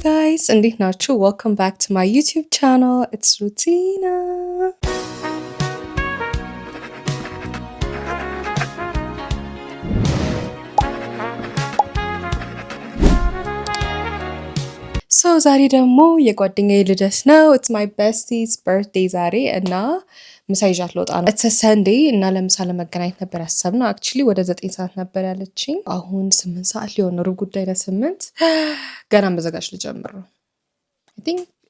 guys, እንዴት ናችሁ? Welcome back to my YouTube channel. It's Rutina. So ዛሬ ደግሞ የጓደኛዬ ልደት ነው. It's my bestie's birthday ዛሬ እና ምሳ ይዣት ልወጣ ነው. It's a Sunday እና ለምሳ ለመገናኘት ነበር ያሰብነው. Actually ወደ 9 ሰዓት ነበር ያለችኝ. አሁን 8 ሰዓት ሊሆን ነው። ሩብ ጉዳይ ለ8 ገና መዘጋጅ ልጀምር ነው.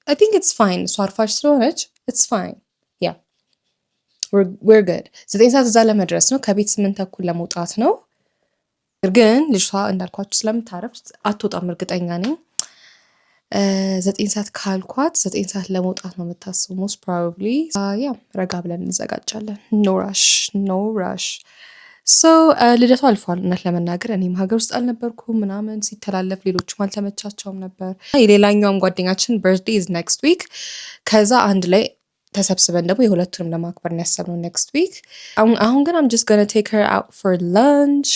I think it's fine. እሷ አርፋሽ ስለሆነች it's fine. Yeah. We're good. 9 ሰዓት እዛ ለመድረስ ነው. ከቤት 8 ተኩል ለመውጣት ነው. ግን ልጅቷ እንዳልኳችሁ ስለምታረፍ አትወጣም እርግጠኛ ነኝ. 9 ሰዓት ካልኳት 9 ሰዓት ለመውጣት ነው የምታስበው most probably. ረጋ ብለን እንዘጋጃለን. no rush. So ልደቷ አልፏል እውነት ለመናገር እኔም ሀገር ውስጥ አልነበርኩም ምናምን ሲተላለፍ ሌሎችም አልተመቻቸውም ነበር። የሌላኛውም ጓደኛችን birthday is next week. ከዛ አንድ ላይ ተሰብስበን ደግሞ የሁለቱንም ለማክበር ነው ያሰብነው next week. አሁን ግን I'm just gonna take her out for lunch.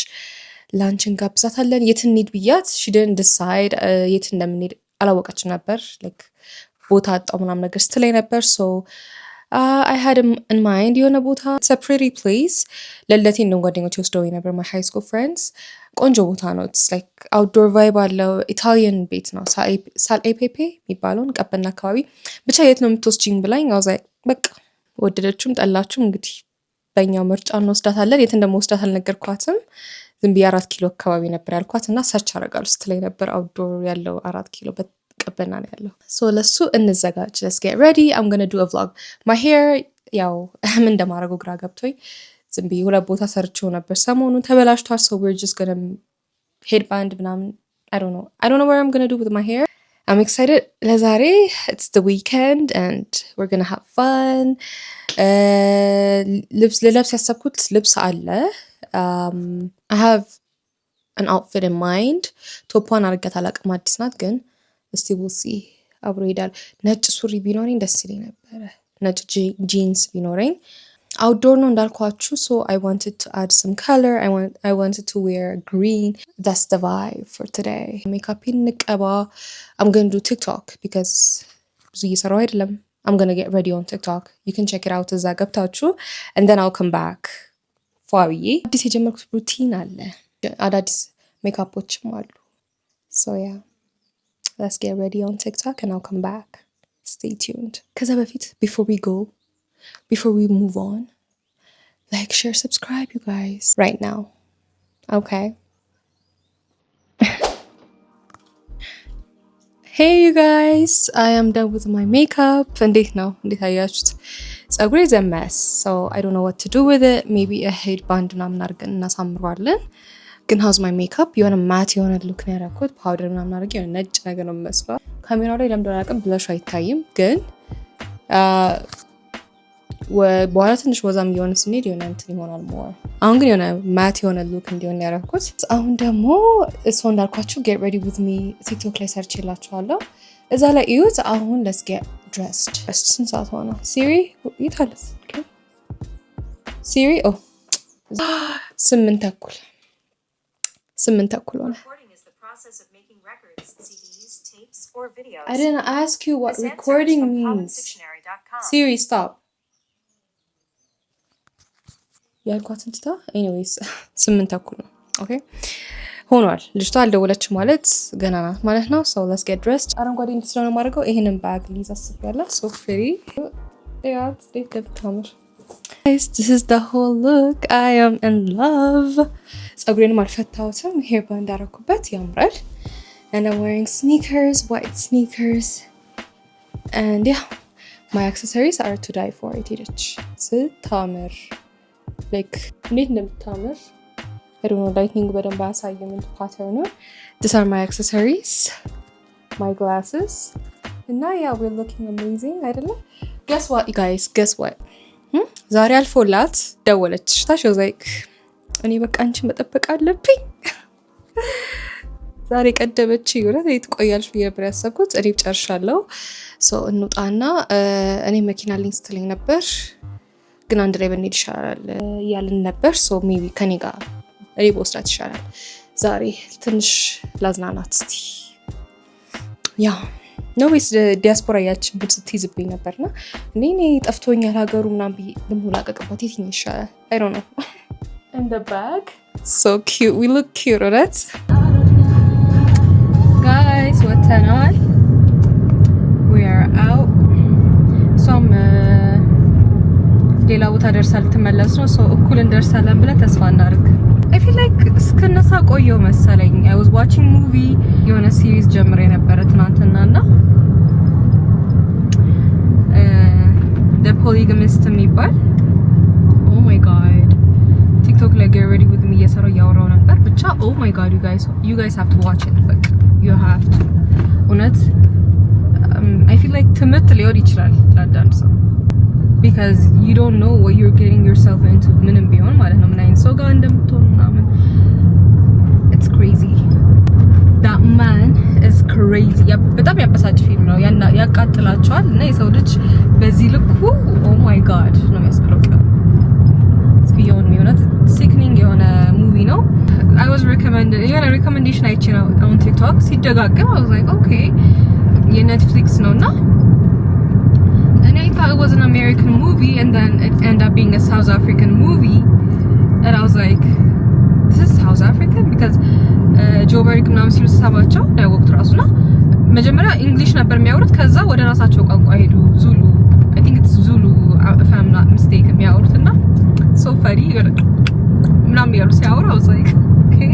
ላንችን ጋብዛታለን። የት እንሂድ ብያት she didn't decide የት እንደምንሄድ አላወቀችም ነበር። like ቦታ አጣው ምናምን ነገር ስትለኝ ነበር. so I had in mind የሆነ ቦታ it's a pretty place. ለልደቴን ነው ጓደኞቼ ወስደውኝ ነበር my high school friends. ቆንጆ ቦታ ነው. it's like outdoor vibe አለው. ኢታሊያን ቤት ነው. ሳልኤፔፔ የሚባለውን ቀበና አካባቢ ብቻ የት ነው የምትወስጂኝ ብላኝ I was like በቃ ወደደችም ጠላችም እንግዲህ በእኛው ምርጫ እንወስዳታለን። የት እንደምወስዳት አልነገርኳትም። ዝም ብዬ 4 ኪሎ አካባቢ ነበር ያልኳት እና ሰርች አደርጋለሁ ስትለኝ ነበር outdoor ያለው 4 ኪሎ በቀበና ነው ያለው. so ለሱ እንዘጋጅ. let's get ready. I'm gonna do a vlog. my hair ያው ምን እንደማደርገው ግራ ገብቶኝ ዝም ብዬ ሁለት ቦታ ሰርቼው ነበር ሰሞኑን ተበላሽቷል. so we're just gonna headband ምናምን I don't know what I'm gonna do with my hair. I'm excited. ለዛሬ it's the weekend and we're gonna have fun. ልብስ ያሰብኩት ልብስ አለ. I have an outfit in mind. ቶፓን አድርጌያት አላውቅም አዲስ ናት ግን እስቲ we'll see አብሮ ይሄዳል። ነጭ ሱሪ ቢኖረኝ ደስ ይለኝ ነበረ። ነጭ ጂንስ ቢኖረኝ outdoor ነው እንዳልኳችሁ. so I wanted to add some color. I wanted to wear green. That's the vibe for today. Makeup ንቀባ. I'm going to do TikTok because ብዙ እየሰራሁ አይደለም. I'm going to get ready on TikTok. You can check it out እዛ ገብታችሁ and then I'll come back. ፏብዬ አዲስ የጀመርኩት ሩቲን አለ. አዳዲስ ሜካፖችም አሉ. so yeah, let's get ready on TikTok and I'll come back. Stay tuned. ከዛ በፊት before we move on, like, share, subscribe you guys right now. Okay. Hey you guys, I am done with my makeup. እንዴት ነው? እንዴት አያችሁት? ፀጉሬ is a mess, so I don't know what to do with it. Maybe a headband ምናምን አድርገን እናሳምረዋለን. ግን how's my makeup? የሆነ ማት የሆነ ሉክ ነው ያደረኩት. ፓውደር ምናምን አድርጌ የሆነ ነጭ ነገር ነው የሚመስለው. ካሜራው ላይ ለምን አላውቅም ብለሽ አይታይም ግን በኋላ ትንሽ ወዛም እየሆነ ስንሄድ የሆነ እንትን ይሆናል more. አሁን ግን የሆነ ማት የሆነ ሉክ እንዲሆን ያደረኩት። አሁን ደግሞ እሱ እንዳልኳችሁ get ready with me ቲክቶክ ላይ ሰርች ይላችኋለሁ እዛ ላይ እዩት። አሁን let's get dressed. ስንት ሰዓት ሆነ? ሲሪ ይታለስ ሲሪ 8 ተኩል ሆነ. I didn't ask you what recording means. Siri, stop. ያልኳትን ትታ anyways 8 ተኩል ነው. okay ሆኗል። ልጅቷ አልደወለችም ማለት ገና ናት ማለት ነው. so let's get dressed. አረንጓዴ ስለሆነ ማድረገው ይሄንን ባግ ሊዝ አስቤያለሁ. so pretty. yeah, it's the guys, this is the whole look. I am in love. ፀጉሬንም አልፈታሁትም. ሄር ባንድ አደረኩበት ያምራል. and I'm wearing sneakers, white sneakers. and yeah, my accessories are to die for. ሄደች ስታምር like እንዴት እንደምታምር I don't know, lightning በደንብ አያሳይም እንት ፓተርኑ. these are my accessories, my glasses. እና yeah, we're looking amazing አይደለ? guess what you guys, guess what? ዛሬ አልፎላት ደወለች. ታሽ like እኔ በቃ አንቺን መጠበቅ አለብኝ. ዛሬ ቀደበች ይውረት ትቆያለሽ ብዬ ነበር ያሰብኩት. እኔ ጨርሻለሁ. so እንውጣና እኔ መኪና ሊንክ ስትለኝ ነበር ግን አንድ ላይ ብንሄድ ይሻላል ያልን ነበር. so maybe ከኔ ጋር በወስዳት ይሻላል ዛሬ ትንሽ ላዝናናት እስቲ ያ ነው ወይስ ዲያስፖራ ያችን ብቻ ስትይዝብኝ ነበርና እኔ ጠፍቶኛል ሀገሩ ምናምን ብዬ ልሙላቀቅበት የትኛው ይሻላል? I don't know. In the bag. So cute. We look cute, right? Guys, ወተናል. We are out. Some ሌላ ቦታ ደርሳል ልትመለስ ነው። ሶ እኩል እንደርሳለን ብለን ተስፋ እናድርግ። I feel like እስከነሳ ቆየው መሰለኝ። I was watching movie የሆነ ሲሪዝ ጀምሬ ነበረ ትናንትናና The Polygamist የሚባል oh my god TikTok ላይ get ready with me እየሰራው ያወራው ነበር ብቻ oh my god you guys have to watch it like you have to እውነት I feel like ትምህርት ሊሆን ይችላል ለአንዳንድ ሰው because you don't know what you're getting yourself into ምንም ቢሆን ማለት ነው ምን አይነት ሰው ጋር እንደምትሆኑ ምናምን it's crazy that man is crazy በጣም ያበሳጭ ፊልም ነው ያቃጥላቸዋል እና የሰው ልጅ በዚህ ልኩ oh my god ነው የሚያስብለው it's beyond me not sickening የሆነ movie ነው I was recommended የሆነ recommendation አይቼ ነው on TikTok ሲደጋገም I was like okay የኔትፍሊክስ ነውና and I thought it was an American movie and then it ended up being a South African movie and I was like this is South African because Joe Berg ምናምን ሲሉ ሰማቸው ዳይወክት ራሱና መጀመሪያ እንግሊሽ ነበር የሚያወሩት ከዛ ወደ ራሳቸው ቋንቋ ሄዱ ዙሉ I think it's Zulu if I'm not mistaken የሚያወሩትና so funny ምናምን ያሉ ሲያወሩ I was like okay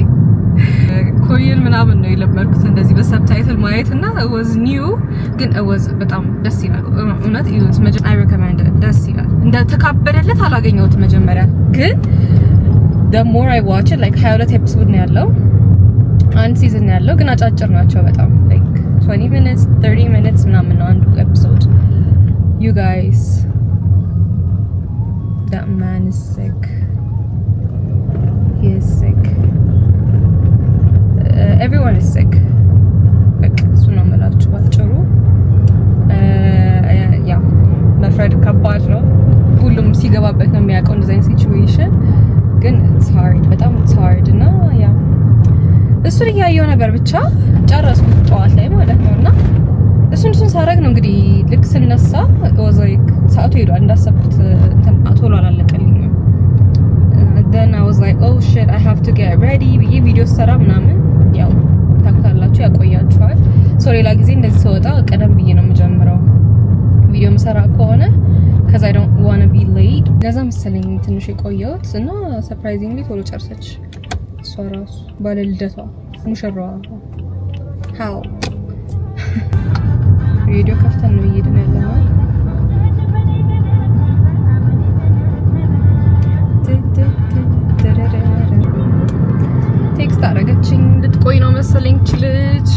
ኮሪያን ምናምን ነው የለመድኩት እንደዚህ በሰብታይትል ማየት እና it was new ግን it was በጣም ደስ ይላል እውነት ይሁት I recommend it ደስ ይላል እንደ ተካበደለት አላገኘሁት መጀመሪያ ግን the more I watch it like 22 ኤፒሶድ ነው ያለው አንድ ሲዝን ያለው ግን አጫጭር ናቸው በጣም like 20 minutes 30 minutes ምናምን ነው አንዱ ኤፒሶድ you guys that man is sick he is sick everyone is sick በቃ እሱ ነው የምላችሁ ባጭሩ ያ መፍረድ ከባድ ነው ሁሉም ሲገባበት ነው የሚያውቀው እንደዚህ አይነት ሲቹዌሽን ግን it's hard በጣም it's hard እና ያ እሱን እያየሁ ነበር ብቻ ጨረስኩት ጠዋት ላይ ማለት ነውና እሱን ሳረግ ነው እንግዲህ ልክ ስነሳ ወዘይክ ሰዓቱ ሄዷል እንዳሰብኩት ቶሎ አላለቀልኝም then I was like oh shit I have to get ready ብዬ ቪዲዮ ሰራ ምናምን ያው ታውቃላችሁ ያቆያችኋል ሶ ሌላ ጊዜ እንደዚህ ስወጣ ቀደም ብዬ ነው የምጀምረው ቪዲዮ መሰራ ከሆነ because I don't want to be late ለዛ መሰለኝ ትንሽ የቆየሁት እና surprisingly ቶሎ ጨርሰች እሷ ራሱ ባለ ልደቷ ሙሽራዋ how ቪዲዮ ከፍተን ነው እየሄድን ያለነው ቴክስት አደረገችኝ ልትቆይ ነው መሰለኝ ልጅ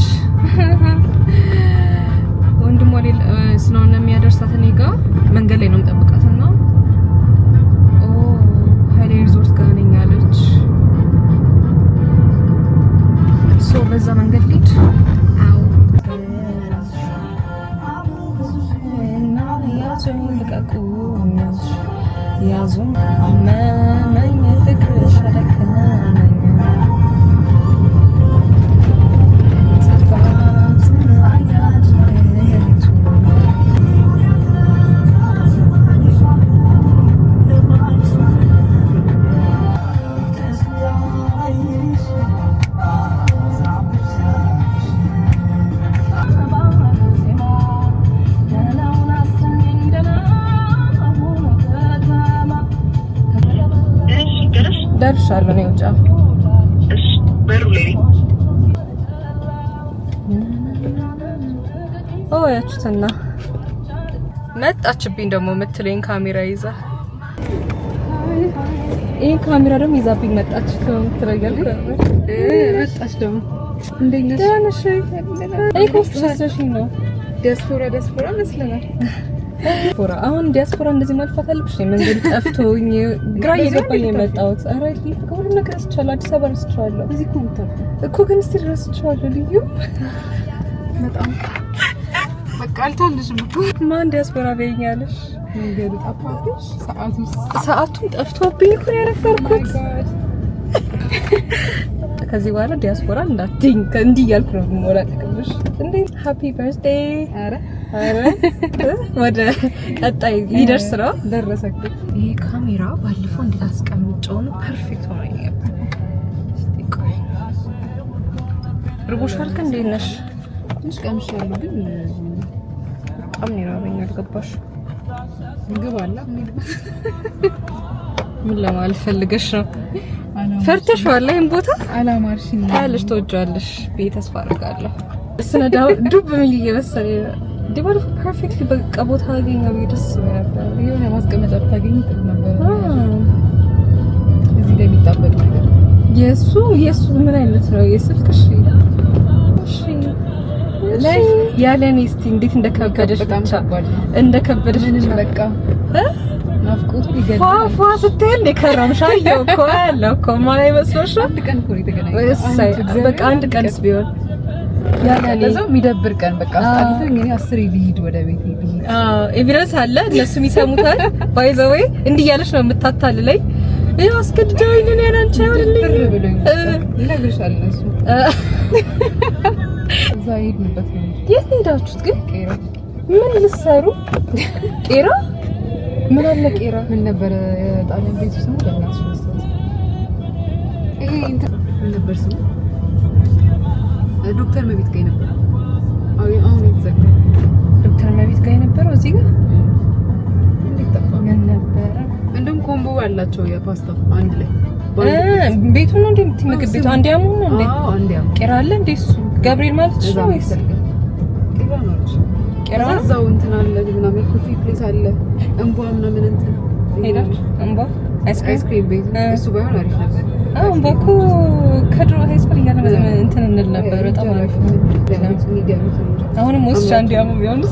ወንድሟ ስለሆነ የሚያደርሳት እኔ ጋር መንገድ ላይ ነው የምጠብቃትና ሀይሌ ሪዞርት ጋር ነኝ አለች ሶ በዛ መንገድ ልጅ አው እና ያዙኝ ልቀቁ ያዙኝ መመኝ ፍቅርሽ አደከመኝ ደርሻለሁ ነው ውጫ እሺ በሩ ላይ ያችሁትና መጣችብኝ ደግሞ የምትለኝ ካሜራ ይዛ ይሄ ካሜራ ደግሞ ይዛብኝ መጣች ትረጋል መጣች ደግሞ እንደኛ ነሽ አይ ኮስተሽኝ ነው ዲያስፖራ መስለናል ዲያስፖራ አሁን ዲያስፖራ እንደዚህ ማልፋት አለብሽ መንገድ ጠፍቶኝ ግራ እየገባኝ የመጣሁት ኧረ ሁሉ ነገር አስቻለሁ አዲስ አበባ ረስቻለሁ እዚህ ኮምፒውተር እኮ ግን እስቲ ረስቻለሁ ልዩ በጣም በቃ አልታለሽም እኮ ማን ዲያስፖራ በይኛለሽ መንገዱ ጠፋብሽ ሰዓቱን ጠፍቶብኝ እኮ ያረፈርኩት ከዚህ በኋላ ዲያስፖራ እንዳትኝ እንዲህ እያልኩ ነው የምወላቀቅብሽ። እንዴ ሃፒ በርዝዴይ። አረ ወደ ቀጣይ ሊደርስ ነው ደረሰክ። ይሄ ካሜራ ባለፈው እንዴት አስቀምጬው ነው ፐርፌክት ሆኖ ነበር። እስቲ ቆይ ርቦሻል እንዴት ነሽ? ትንሽ ቀምሻለሁ ግን በጣም ነው ያበኛል። አልገባሽ? ምግብ አለ ምን ለማለት ፈልገሽ ነው? ፈርተሽዋል? ይሄን ቦታ አላማርሽኝ ታያለሽ፣ ትወጃለሽ ብዬ ተስፋ አደርጋለሁ። እስነዳው ዱብ ምን እየመሰለ ዲባል ፐርፌክትሊ በቃ ቦታ አገኘው ብዬ ደስ ነበር። የሆነ ማስቀመጫ ብታገኝ ጥሩ ነበር። እዚህ ላይ የሚጣበቅ ነገር የሱ ምን አይነት ነው የስልክሽ? እሺ ላይ ያለኔ እስቲ እንዴት እንደከበደሽ ብቻ እንደከበደሽ በቃ ናፍቆቱ ይገርም። ፏ ስትይ እንደ ከረምሽ አየሁ እኮ ያለው እኮ ማለት መስሎሽ አንድ ቀን እኮ የተገናኘው በቃ አንድ ቀንስ ቢሆን ያለኔ ለዛው የሚደብር ቀን በቃ አስጣልተኝ እኔ 10 ልሂድ ወደ ቤት ልሂድ። ኤቪደንስ አለ እነሱም ይሰሙታል። ባይ ዘ ዌይ እንዲህ ያለሽ ነው የምታታልለኝ። ይሄ አስገድደውኝ ነው ያላንቺ አይደለም ይነግርሻል እነሱ እዛ ሄድንበት ነው። የት ሄዳችሁት ግን? ቄራ ምን ልትሰሩ? ቄራ ምን አለ ቄራ? ምን ነበር የጣሊያን ቤት ስሙ? ለናስ ወስደት ይሄ እንትን ምን ነበር ስሙ? ዶክተር መቤት ጋር ነበር። አሁን የተዘጋ ዶክተር መቤት ጋር የነበረው እዚህ ጋር እንዴት ጠፋ? ምን ነበር? እንደውም ኮምቦ አላቸው የፓስታ አንድ ላይ ቤቱ ነው እንዴ? ምግብ ቤቱ አንድ ያሙ ነው እንዴ? አዎ አንድ ያሙ። ቄራ አለ እንዴ? እሱ ገብርኤል ማለት ነው ወይስ ቄራ ነው? ቄራ እዛው እንትን አለ ምናምን ኮፊ ፕሌስ አለ እንቧ ምናምን እንትን ሄዳች እንቧ አይስክሪም ቤት እሱ ባይሆን አሪፍ ነበር። እንቧ እኮ ከድሮ ሃይስኩል እያለ እንትን እንል ነበር። በጣም አሪፍ ነው። አሁንም ወስጃ አንድ ያሙ ቢሆንስ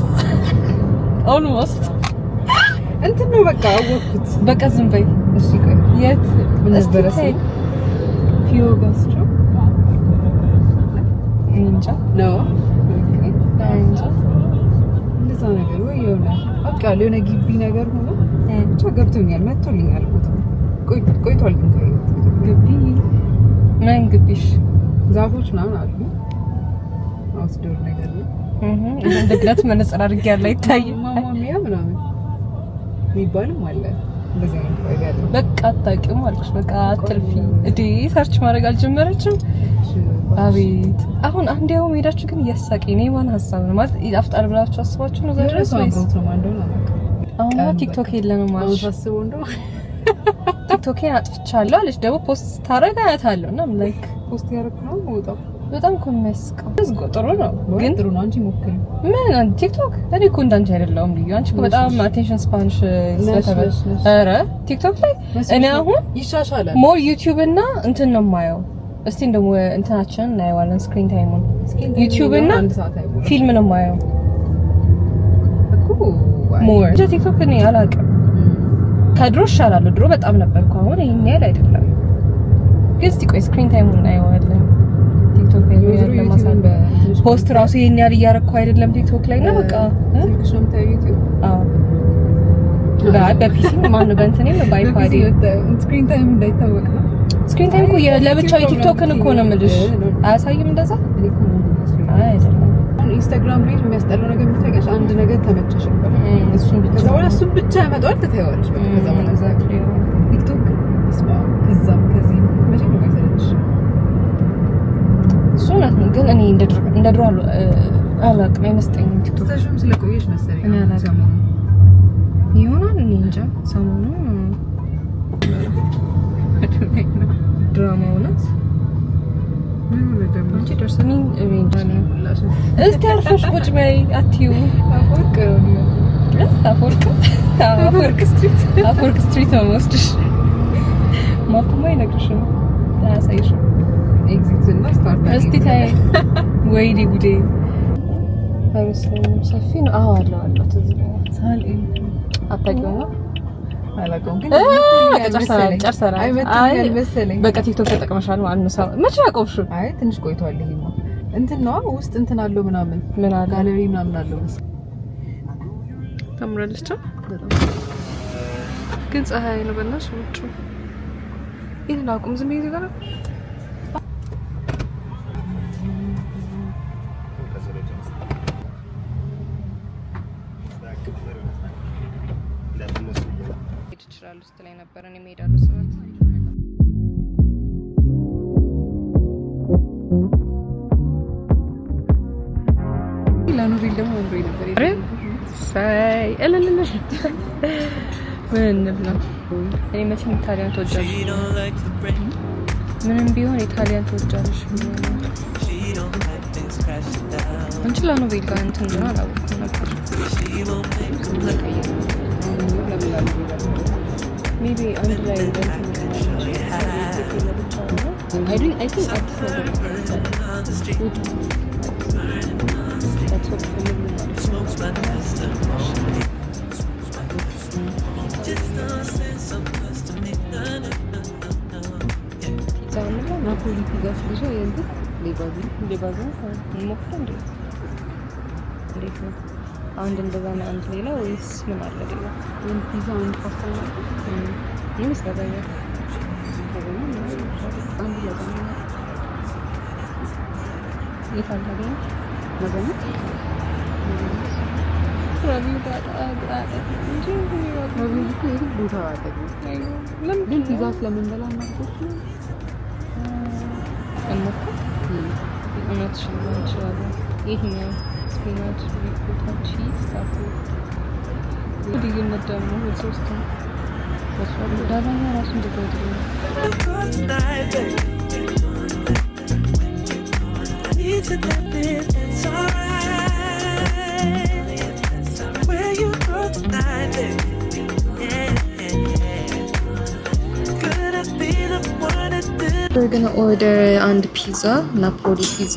ኦልሞስት እንትን ነው በቃ አወቅኩት። በቃ ዝም በይ እሺ። ቆይ የት ነበረ? ፊዮ ጋስትሮ እንጃ ነው እንጃ እንደዛ ነገር ወይ የሆነ በቃ የሆነ ግቢ ነገር ሆኖ ብቻ ገብቶኛል፣ መጥቶልኛል። ቆይቷል ግን ግቢ ምን ግቢሽ? ዛፎች ምናምን አሉ። አውትዶር ነገር ነው። እንደ ግላት መነጽር አድርጌ ያለ ይታይ ማማሚያ ምናምን የሚባልም አለ። እንደዚህ አይነት ነገር ያለው በቃ አታውቂውም አልኩሽ። በቃ አትልፊ እዴ ሰርች ማድረግ አልጀመረችም። አቤት አሁን አንድ ያው ሄዳችሁ ግን እያሳቀኝ ነው። ማን ሀሳብ ነው ማለት ይጣፍጣል ብላችሁ አስባችሁ ነው ዘረስ ወይስ አሁን ቲክቶክ የለንም ማለት አስበው እንደው ቲክቶኬን አጥፍቻለሁ አለች። ደግሞ ፖስት ታረጋ አያታለሁ እና ላይክ ፖስት ያደረኩ ነው ወጣው በጣም ኮሜስቀው ዝጎ ጥሩ ነው ግን ጥሩ ነው። አንቺ ሞክሪ። ምን ቲክቶክ እኔ እኮ እንዳንቺ አይደለሁም ልዩ። አንቺ እኮ በጣም አቴንሽን ስፓንሽ ስለተበለ ኧረ ቲክቶክ ላይ እኔ አሁን ይሻሻላል። ሞር ዩቲዩብ እና እንትን ነው የማየው። እስቲ እንደው እንትናችንን እናየዋለን። ስክሪን ታይሙን ዩቲዩብ እና ፊልም ነው የማየው እኮ ሞር ቲክቶክ እኔ አላውቅም። ከድሮ እሻላለሁ። ድሮ በጣም ነበርኩ። አሁን ይሄን ያህል አይደለም። ግን እስቲ ቆይ ስክሪን ታይሙን እናየዋለን። ቲክቶክ ላይ ያለ ማሳል ፖስት ራሱ ይሄን ያህል እያረኩ አይደለም ቲክቶክ ላይ እና በቃ ስልክሽም ታዩት። አዎ በፒሲ ማን ነው በእንትኔ ነው ባይፓዲ ስክሪን ታይም እንዳይታወቅ ነው። ስክሪን ታይም እኮ ለብቻው የቲክቶክን እኮ ነው የምልሽ። አያሳይም እንደዛ አይደለም። ኢንስታግራም ላይ የሚያስጠላው ነገር የምታውቂያለሽ? አንድ ነገር ተመቸሽ ነበር እሱን ብቻ ከዛ በኋላ እሱን ብቻ ያመጣዋል ትተይዋለሽ። ከዛ በኋላ ቲክቶክ ከዛም ከዚህ መቼ ነው የማይሰለችሽ? እሱ እውነት ነው። ግን እኔ እንደ ድሮ አላውቅም አይመስለኝም። ቲክቶክ ተሽም ስለቆየሽ መሰለኝ እኔ አላውቅም ይሆናል። እኔ እንጃ ሰሞኑን ድራማ እውነት ምን ሆነ ደግሞ አንቺ ደርሰኝ ሬንጅ ነው። እስቲ አርፈሽ ቁጭ በይ አትዩ። አፈወርቅ ስትሪት ነው የምወስድሽ። ማፕማ አይነግርሽም አያሳይሽም። ኤግዚት እና ስታርት እስቲ ታይ ወይኔ ጉዴ አይመስለኝም። ሰፊ ነው። አዎ አለው ትዝ ሳል አታውቂውም ነው አላውቀውም ግን ጨርሰናል። አይመጣም መሰለኝ። በቃ ቲክቶክ ተጠቅመሻል ማለት ነው። ሰው መቼ ያቆምሽው? አይ ትንሽ ቆይቷል። ይሄማ እንትን ነው ውስጥ እንትን አለው ምናምን ምን አለ ጋለሪ ምናምን አለው መሰለኝ። ታምራለች ግን ፀሐይ ነው በእናትሽ ውጪ። ይሄን አቁም ዝም ብዬ ጋር መሄድ እችላለሁ ስትለኝ ነበር። እኔ እሄዳለሁ ስላት ለኖቤል ደግሞ አምሮኝ ነበር። ሳይ እልልል ምን ነው እኔ መቼም ኢታሊያን ተወጃለሽ፣ ምንም ቢሆን ኢታሊያን ተወጃለሽ እንጂ ለኖቤል ጋር እንትን እንደሆነ አላወኩም ነበር። ሜቢ አንድ ላይ ናፖሊ ፒዛ ስለሻ የእንት ሌባዚ እንሞክር እንዴ? እንዴት ነው? አንድ እንደዛ ነው አንድ ሌላ ወይስ ምን አለ ሌላ? አንድ ፒዛ አንድ ፓስታ ነው ምን ይሰራል? አንድ ለዛ ይፈልጋል መገናት ለምን ፒዛ ስለምንበላ እናርጎች ነው እንሞክር። እውነትሽን ነው እንችላለን። ይሄኛው ስፒናች ሪኮታ ቺዝ ታኮ ልዩነት ደግሞ ሶስት ነው። ዳባኛ ራሱ እንደዛ ነው። We're gonna order አንድ ፒዛ ናፖሊ ፒዛ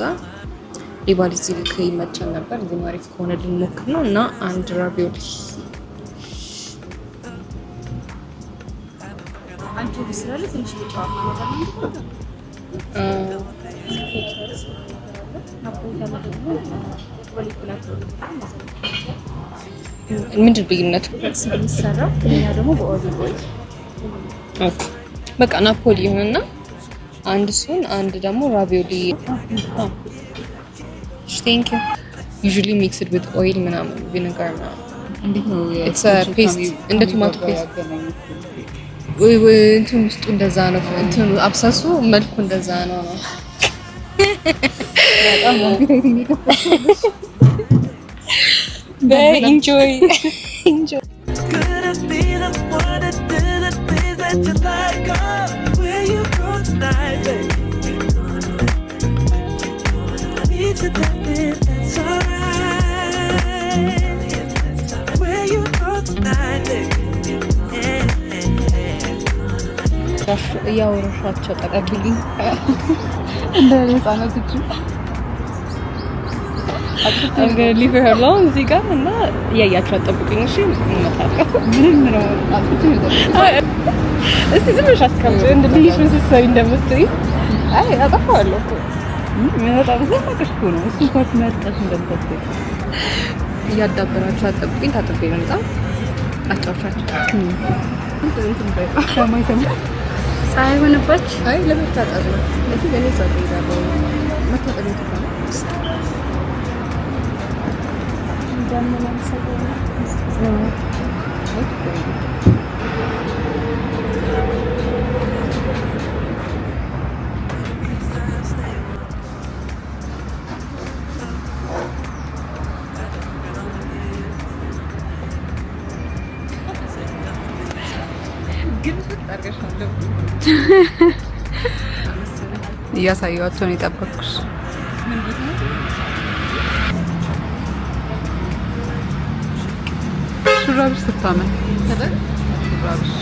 ሊባሊ ሲልክ ይመቸን ነበር። እዚህ አሪፍ ከሆነ ልንሞክር ነው እና አንድ ራቪዮሊ አንቺ ብስራለ ትንሽ ልጫወት ማለት ነው። ምንድን ልዩነቱ? የሚሰራው እኛ ደግሞ በኦሊቭ ኦይል በቃ ናፖሊ ይሁንና አንድ እሱን አንድ ደግሞ ራቪዮሊ። ቴንክ ዩ usually mixed with oil ምናምን ቪኒጋር ምናምን። እንዴት ነው? it's a paste እንደ ቶማቶ ፔስት እንትን ውስጡ እንደዛ ነው። እንትን አብሳሱ መልኩ እንደዛ ነው። በጣም ኮምፒውተር ይከፋል። enjoy እያወራሻቸው ጠቀብልኝ እንደ ህፃናቶች I'm gonna leave her alone እዚህ ጋር እና እያያችሁ አጠብቁኝ። እሺ እንመጣለን። ምንም ነው አጥቶ ነው። እስቲ ዝም ብለሽ አስቀምጪ እንደ ልጅ ምንስሰይ እንደምትይ። አይ አጠፋዋለሁ እኮ ምን በጣም ዘማቀሽ እኮ ነው። እሱ እንኳን መጣሽ እንደምትይ እያዳበራችሁ አጠብቁኝ። ታጥቤ ልምጣ። አጫውቻችሁ እንትን በይ ከማይተም ፀሐይ ሆነባች። አይ ለመታጠብ ነው። እዚህ ለኔ ፀጉር ይዳለው መታጠብ ነው። ዳመና ሰገነ እያሳየኋቸው ነው የጠበቅኩሽ። ሹራብሽ ስታመን ሹራብሽ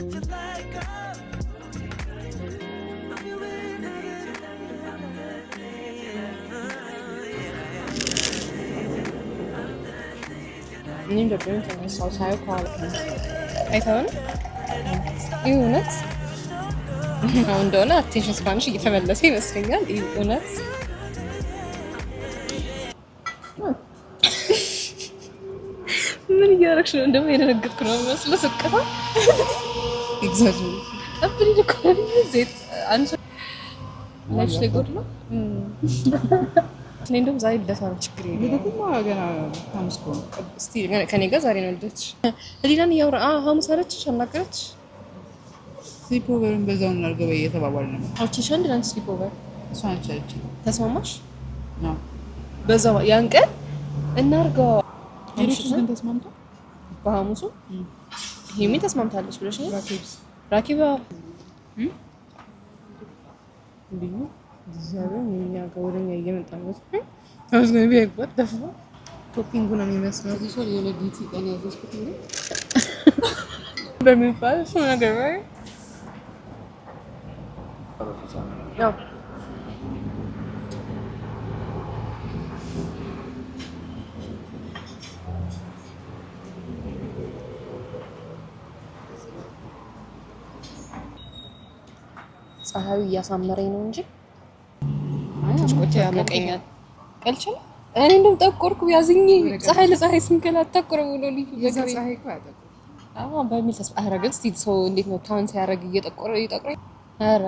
that you like. እኔ እንደሆነ ተነሳው ሳይው ከኋላ አይተኸው ይህ እውነት አሁን እንደሆነ አቴንሽን ስፓንሽ እየተመለሰ ይመስለኛል። ይህ እውነት ምን እያደረግሽ ነው? እንደውም የደነገጥኩ ነው የሚመስለው። ስቅታ ኤግዛጅ ጠብሊ ልኮል ዘይት አንሶ ላይፍ ላይ ጎድ ነው። እኔ እንደውም ዛሬ ልደቷ ነው። ችግር የለም ልደትማ ገና ሐሙስ እኮ ነው። እስቲ ከኔ ጋር ዛሬ ነው ልደትሽ። ህሊናን እያወራ ሐሙስ አለችሽ አናገረችሽ። ስሊፕ ኦቨርን በዛው እናድርገው እየተባባልን ነው። አውቺሽ አንድ ላንስ ስሊፕ ኦቨር እሷ ነች ያለችኝ። ተስማማሽ? ነው በዛው ያን ቀን እናድርገው። ሌሎች ግን ተስማምተው በሐሙሱ ሄሚ ተስማምታለች ብለሽ ነው? ራኪባ እንዴ ዘበን የሚያገውረኝ እየመጣ ነው። አውስ ገና ቢያይበት ደፋ ቶፒንግ ነው የሚመስለው። እዚህ ሰው የሆነ ዲቲ ቀን ያዘዝኩት እንዴ በሚባል እሱ ነገር ላይ ያው ፀሐዩ እያሳመረኝ ነው እንጂ ቆጭ ያመቀኛል። ቀልችል እኔ እንደውም ጠቆርኩ ያዝኝ ፀሐይ ለፀሐይ ስንከላት ጠቆረ ብሎ ልጅ የፀሐይ እኮ ያጠቁ በሚል ተስፋ አረጋግጥ ስቲል ሰው እንዴት ነው ታውን ሲያደርግ እየጠቆረ ይጠቆረ አረ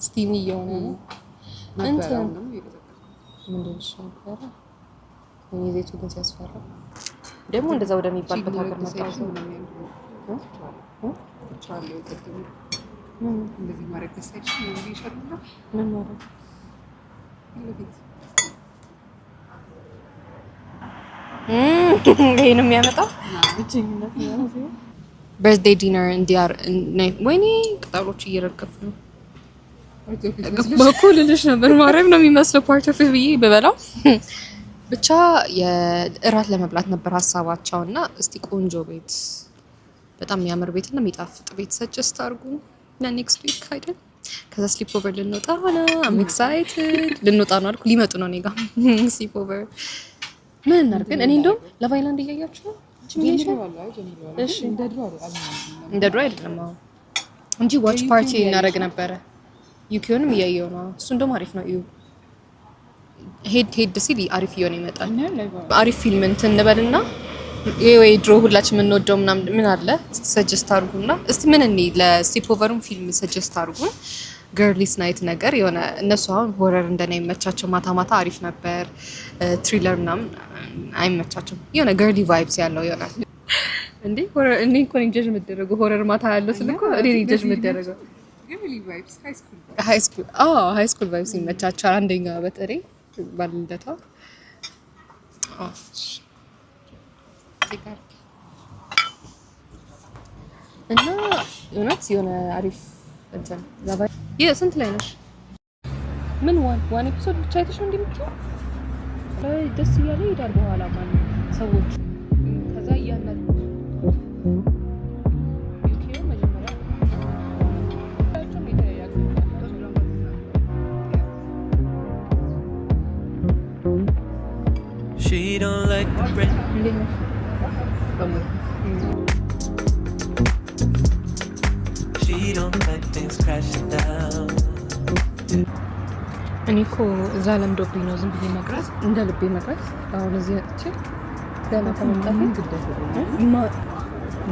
ስቲም እየሆነ ነው እንትን ምንድን ነው እኔ ዘይቱ ግን ሲያስፈራ ደግሞ እንደዛ ወደሚባልበት ሀገር መጣሁ እንደዚህ ማድረግ ተሳይሽ ነው እንዴ ይሻላል ምን ማለት ይሄ ነው የሚያመጣው ብቸኝነት ነው። በርዝዴይ ዲነር እንዲያር ወይኔ ቅጠሎች እየረገፉ ነው። በኩል ልጅ ነበር ማርያም ነው የሚመስለው ፓርት ኦፍ ብዬ በበላው ብቻ የእራት ለመብላት ነበር ሀሳባቸው እና እስቲ ቆንጆ ቤት በጣም የሚያምር ቤት እና የሚጣፍጥ ቤት ሰጀስት አድርጉ ለኔክስት ዊክ አይደል? ከዛ ስሊፕ ኦቨር ልንወጣ ነው። አም ኤክሳይትድ ልንወጣ ነው አልኩ። ሊመጡ ነው እኔ ጋር ስሊፕ ኦቨር ምን እናድርግ? እኔ እንደውም ለቫይላንድ እያያችሁ ነው እሺ እንደ ድሮ አይደለም እንጂ ዋች ፓርቲ እናደርግ ነበረ። ዩኪዮንም እያየው ነው እሱ እንደውም አሪፍ ነው። እዩ ሄድ ሲል አሪፍ እየሆነ ይመጣል። አሪፍ ፊልም እንትን እንበልና ወይ ድሮ ሁላችን የምንወደው ምናምን ምን አለ ሰጀስት አድርጉና እስቲ ምን እኔ ለስሊፕ ኦቨሩም ፊልም ሰጀስት አድርጉን። ገርሊስ ናይት ነገር የሆነ እነሱ አሁን ሆረር እንደና ይመቻቸው ማታ ማታ አሪፍ ነበር። ትሪለር ምናምን አይመቻቸውም። የሆነ ገርሊ ቫይብስ ያለው ይሆናል እንዴ ሆረር እኔ እኮ ኢንጀጅ የምደረገው ሆረር ማታ ያለው ስለኮ እኔ ኢንጀጅ የምደረገው ገርሊ ቫይብስ ሃይ ስኩል ቫይብስ ይመቻቸዋል። አንደኛ በተለይ ባልንደታ እና እውነት የሆነ አሪፍ እንትን ዛባይ ስንት ላይ ነሽ? ምን ዋን ኤፒሶድ ብቻ አይተሽ ነው እንደምትለው? ደስ እያለ ይሄዳል። በኋላ ማለት ሰዎች ከዛ እያናል ዩኬው መጀመሪያ She don't like the rain. She don't like things crashing down. እኔ እኮ እዛ ለምዶብኝ ነው ዝም ብዬ መቅረት እንደ ልቤ መቅረት። አሁን እዚህ ወጥቼ ገና ተመጣጣኝ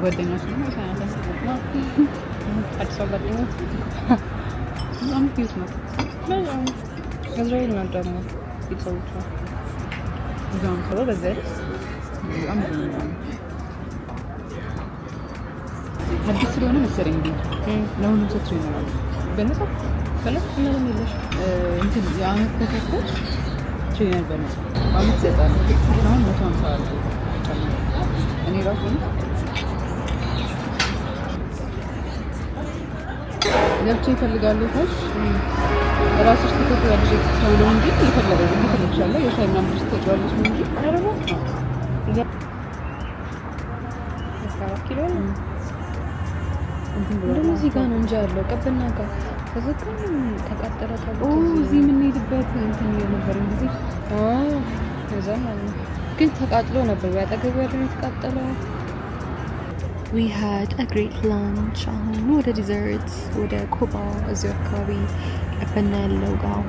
ጓደኛሽ ነው አዲስ አበባ ጓደኛሽ በጣም ኪዩት ነው። እስራኤል ነው ደግሞ ቤተሰቦቿ እዛም ሰው በዘር በጣም አዲስ ስለሆነ መሰለኝ እንዴ ለሁሉም ሰው ትሬን ነው በነሳ ምንም የለሽ እንትን የአመት ተከታዮች ትሬነር በነሳ አመት ይሰጣል። አሁን 150 አለ እኔ ራሱ ገብቼ ይፈልጋሉ ታሽ ራስሽ ትከፍያለሽ ተብሎ እንጂ ይፈልጋሉ ይፈልጋሉ የሻይ ምናምን ውስጥ ተጫዋለሽ ነው እንጂ አረባ እንደውም እዚህ ጋር ነው እንጂ ያለው ቀበና ጋር ከዘከም ተቃጠለ ተብሎ እዚህ የምንሄድበት እንትን የነበረን ጊዜ ከዛ ግን ተቃጥሎ ነበር። ያጠገቡ ያለው የተቃጠለው። we had a great lunch አሁን ወደ ዲዘርት ወደ ኮባ እዚሁ አካባቢ ቀበና ያለው ጋር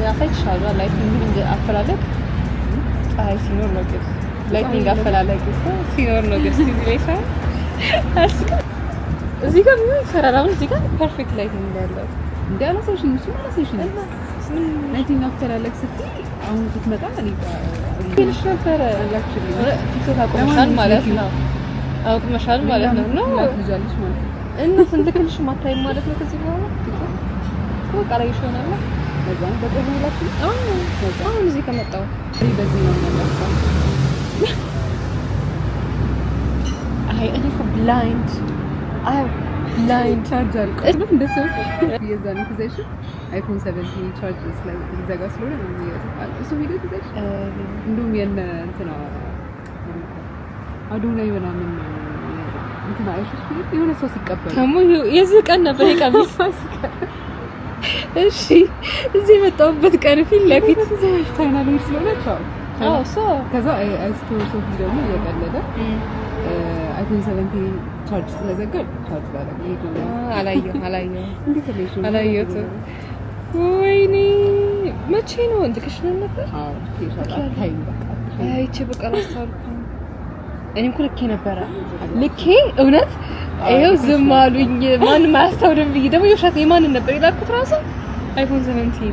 ያፈይሻሉ። ላይቲንግ አፈላለግ ፀሐይ ሲኖር ነው ግን ላይቲንግ አፈላለግ ሲኖር ነው ግን እዚህ ላይ ሳይ እዚህ ጋር ምን ይሰራል? አሁን እዚህ ጋር ፐርፌክት ላይቲንግ እንዳለው እንዳላሰሽኝ እሱ አላሰሽኝ ላይቲንግ አፈላለግ ስትይ አሁን ስትመጣ እኔ ትንሽ ነበር አላክሽልኝ ቲክቶክ አቆምሻል ማለት ነው። አውቅመሻል ማለት ነው ነው ልጃለሽ ማለት ነው። እና ስንልክልሽ ማታይ ማለት ነው። ከዚህ በኋላ በቃ ላይ ይሾናል በዛም በቀበላችሁ አሁን እዚህ ከመጣው በዚህ ነው የሚያሳው። አይ እኔ ብላይንድ ቻርጅ አልቆ እንደሰው የዛን ጊዜሽ አይፎን 17 ቻርጅ ላይ ዘጋ ስለሆነ ነው የሚያሳው። እሱ ቪዲዮ ትዘሽ እንደውም የነ እንትና አዶናይ ምናምን እንትና አይሽስ የሆነ ሰው ሲቀበል ደግሞ የዚህ ቀን ነበር የቀሚስ እሺ እዚህ የመጣሁበት ቀን ፊት ለፊት ቻይና ላይ ስለሆነ አዎ ሶ ከዛ አይስቶር ሶፊ ደግሞ እየቀለደ አይፎን 17 ቻርጅ ስለዘጋ ቻርጅ ባደረገ አላየሁት። ወይኔ መቼ ነው እንትክሽን ነበር? አዎ ታይም በቃ አይቼ በቃ ላስታውልኩ እኔም እኮ ልኬ ነበረ ልኬ እውነት ይኸው ዝም አሉኝ። ማንም አያስታውልም ብዬ ደግሞ የውሸት የማንን ነበር የላኩት ራሱ አይፎን 17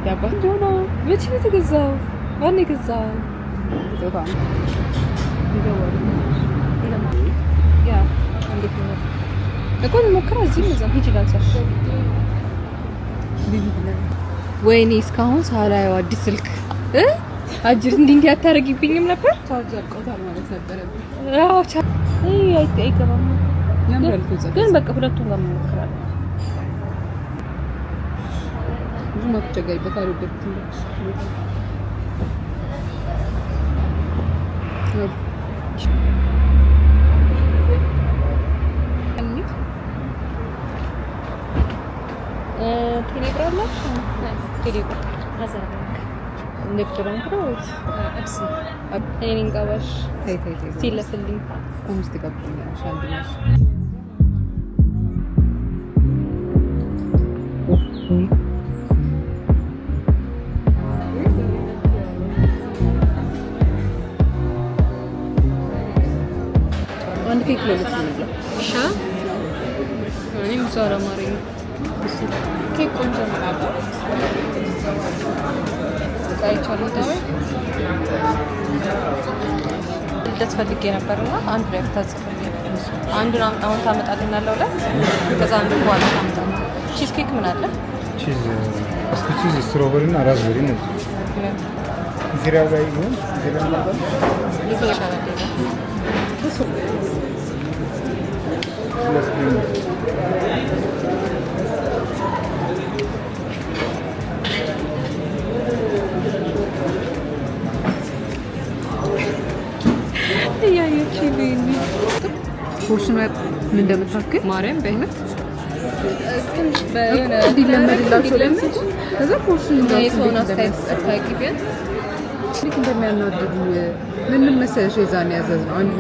ያባት ሆኖ መቼ ነው የተገዛው? ማን የገዛው? ተጣጣ ያ እንዴት ነው እኮ ሞክራ እዚህ ነው ሂጂ ላንሳሽ። ወይኔ እስካሁን ሳላየው አዲስ ስልክ አጅር እንዲህ አታረጊብኝም ነበር? ቻርጅ አልቆታል ማለት ነበር። አዎ አይገባም ግን በቃ ሁለቱም ጋር እንሞክራለን። ብዙ ማትጨጋይበት አልወደድኩትም። ቴሌግራም አላችሁ? ቴሌግራም ንግድ ባንክ ነው ወይስ አብሲ? እኔን ጋባሽ ተይ ሲለፍልኝ ኮምስት ተቀበለኝ ሻንድላሽ አንድ ኬክ ነው ልትነው ሻ እኔ ምሳራ ማረኝ ኬክ ቆንጆ ነው። አይቻለሁ ታዲያ ልደት ፈልጌ ነበርና አንድ ላይ ተጽፈኝ አንዱን አሁን ታመጣልናለህ ላይ ከዛ አንዱ በኋላ ታመጣለህ። ቺዝ ኬክ ምን አለ? ቺዝ እስኪ ቺዝ ስትሮበሪ እና ራዝበሪ ነው። ዚራው ላይ ነው ዚራው ላይ ይሻላል። ፖርሽኑ ምን እንደምታክል ማርያም በእውነት ትንሽ በእነ እንዲለመድላቸው ለምን ከዛ ፖርሽኑ የሰውን አስተያየት አታውቂ ቢያንስ እንዴት እንደሚያናድዱ ምን መሰለሽ የዛን ያዘዝነው አንድ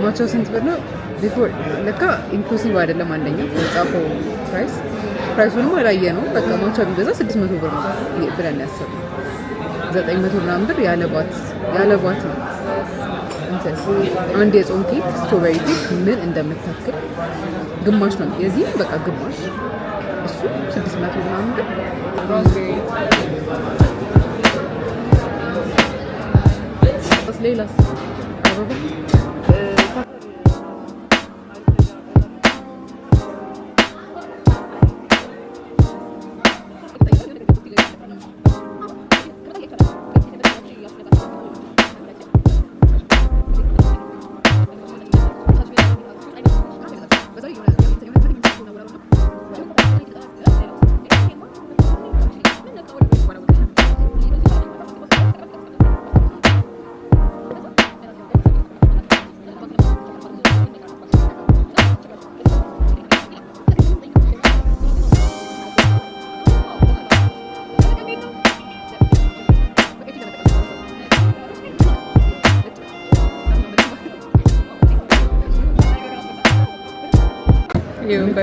ማቻው ስንት ብር ነው? ቢፎር ለካ ኢንክሉሲቭ አይደለም አንደኛው የጻፈው ፕራይሱንም አላየ ነው። በቃ ማቻው ቢገዛ 600 ብር ነው ብለን ያሰብነው 900 ምናምን ብር ያለባት ነው። አንድ የጾም ኬክ ስትሮቤሪ ኬክ ምን እንደምታክል ግማሽ ነው የዚህ በቃ ግማሽ እሱ 600 ምናምን ብር ሌላስ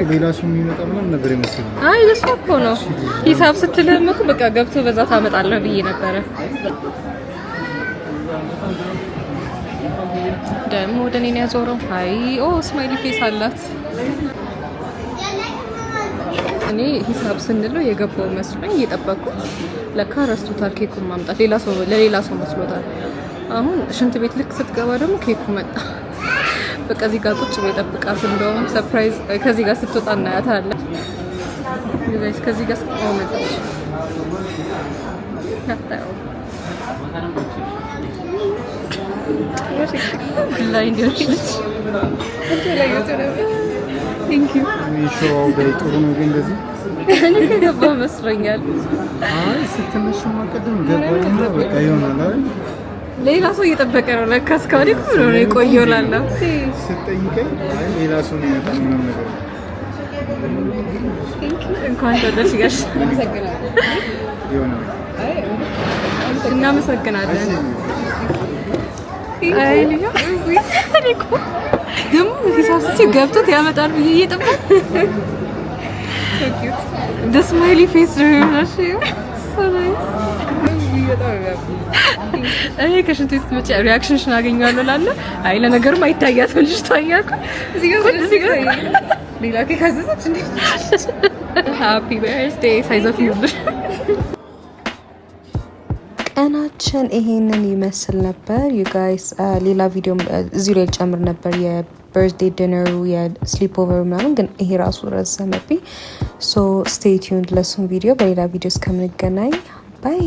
ሌላ ሰው የሚመጣ ምናምን ነበር ይመስለኝ። አይ ለሷ እኮ ነው ሂሳብ ስትልህም እኮ በቃ ገብቶ በዛ ታመጣለህ ብዬ ነበረ። ደግሞ ወደ እኔ ነው ያዞረው። አይ ኦ ስማይሊ ፌስ አላት። እኔ ሂሳብ ስንለው የገባው መስሎኝ እየጠበኩት ለካ ረስቶታል ኬኩን ማምጣት። ለሌላ ሰው መስሎታል። አሁን ሽንት ቤት ልክ ስትገባ ደግሞ ኬኩ መጣ። በቃ እዚህ ጋር ቁጭ ብሎ ይጠብቃት። እንደውም ሰርፕራይዝ ከዚህ ጋር ስትወጣ እናያታለን። ጋይስ ከዚህ ጋር ስትወጣ መጣች። ያጣው ላይ እንዲወርሽ ቴንክ ዩ ሾው ላይ ጥሩ ነው ግን እንደዚህ እኔ ከገባ መስሎኛል። አይ ስትነሽ ማቀደም ገባኝና በቃ ይሆናል አይደል? ሌላ ሰው እየጠበቀ ነው ለካ እስካሁን እኮ ነው የቆየው ላላ ስትጠይቀኝ አይ ሌላ ሰው ነው የመጣው ምናምን ነገር እንኳን ተወደድሽ ጋሽ ይሆናል። እናመሰግናለን። አይ ልጅ ደግሞ ሂሳብ ስትይ ገብቶት ያመጣል ብዬ እየጠበቅኩ the smiley face ነው እኔ ከሽንት ውስጥ መቼ ሪአክሽንሽን አገኘዋለሁ ላለ አይ ለነገሩም አይታያትም ልጅ ታያኩ እዚህ ጋር ሌላ ኬክ አዘዘች እንዴ ሃፒ በርዝዴይ ሳይዞፍ ይሁንልሽ። ቀናችን ይሄንን ይመስል ነበር ዩ ጋይስ። ሌላ ቪዲዮ እዚህ ላይ ጨምር ነበር የበርዝዴይ ዲነሩ የስሊፕ ኦቨር ምናምን፣ ግን ይሄ ራሱ ረዘመብኝ። ሶ ስቴይ ቲዩንድ ለሱም ቪዲዮ። በሌላ ቪዲዮ እስከምንገናኝ ባይ።